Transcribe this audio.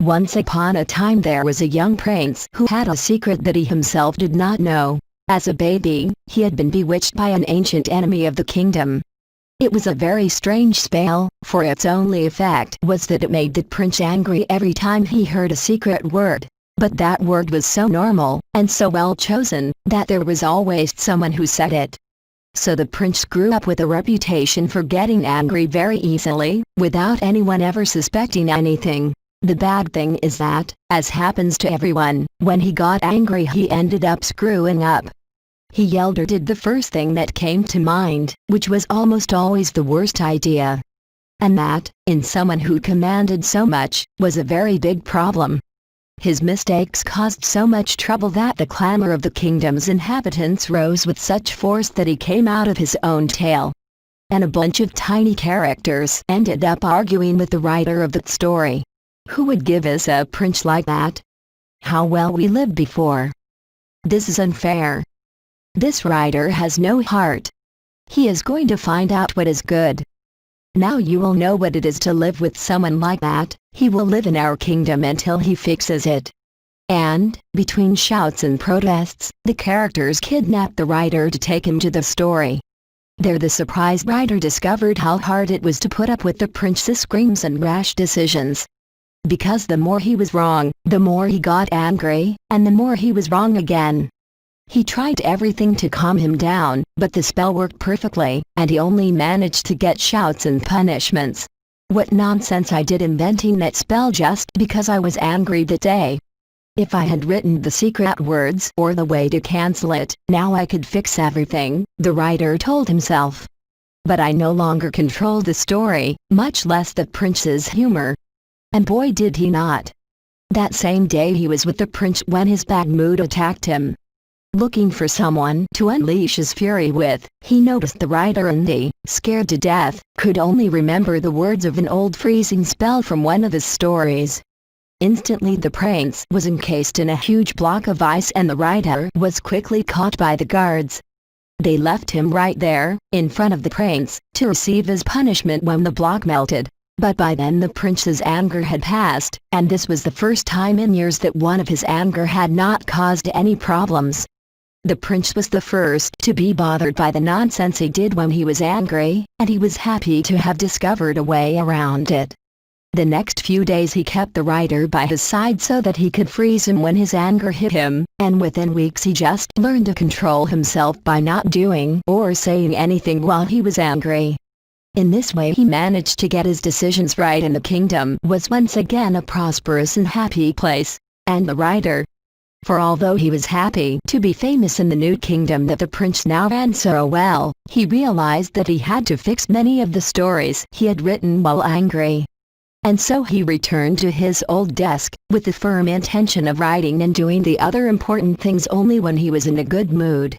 Once upon a time there was a young prince who had a secret that he himself did not know. As a baby, he had been bewitched by an ancient enemy of the kingdom. It was a very strange spell, for its only effect was that it made the prince angry every time he heard a secret word. But that word was so normal, and so well chosen, that there was always someone who said it. So the prince grew up with a reputation for getting angry very easily, without anyone ever suspecting anything. The bad thing is that, as happens to everyone, when he got angry he ended up screwing up. He yelled or did the first thing that came to mind, which was almost always the worst idea. And that, in someone who commanded so much, was a very big problem. His mistakes caused so much trouble that the clamor of the kingdom's inhabitants rose with such force that he came out of his own tail. And a bunch of tiny characters ended up arguing with the writer of that story. Who would give us a prince like that? How well we lived before. This is unfair. This writer has no heart. He is going to find out what is good. Now you will know what it is to live with someone like that. He will live in our kingdom until he fixes it. And, between shouts and protests, the characters kidnapped the writer to take him to the story. There the surprised writer discovered how hard it was to put up with the prince's screams and rash decisions. Because the more he was wrong, the more he got angry, and the more he was wrong again. He tried everything to calm him down, but the spell worked perfectly, and he only managed to get shouts and punishments. What nonsense I did inventing that spell just because I was angry that day. If I had written the secret words or the way to cancel it, now I could fix everything, the writer told himself. But I no longer controlled the story, much less the prince's humor. And boy did he not. That same day he was with the prince when his bad mood attacked him. Looking for someone to unleash his fury with, he noticed the writer and he, scared to death, could only remember the words of an old freezing spell from one of his stories. Instantly the prince was encased in a huge block of ice and the writer was quickly caught by the guards. They left him right there, in front of the prince, to receive his punishment when the block melted. But by then the prince's anger had passed, and this was the first time in years that one of his anger had not caused any problems. The prince was the first to be bothered by the nonsense he did when he was angry, and he was happy to have discovered a way around it. The next few days he kept the writer by his side so that he could freeze him when his anger hit him, and within weeks he just learned to control himself by not doing or saying anything while he was angry. In this way he managed to get his decisions right and the kingdom was once again a prosperous and happy place. And the writer, for although he was happy to be famous in the new kingdom that the prince now ran so well, he realized that he had to fix many of the stories he had written while angry. And so he returned to his old desk, with the firm intention of writing and doing the other important things only when he was in a good mood.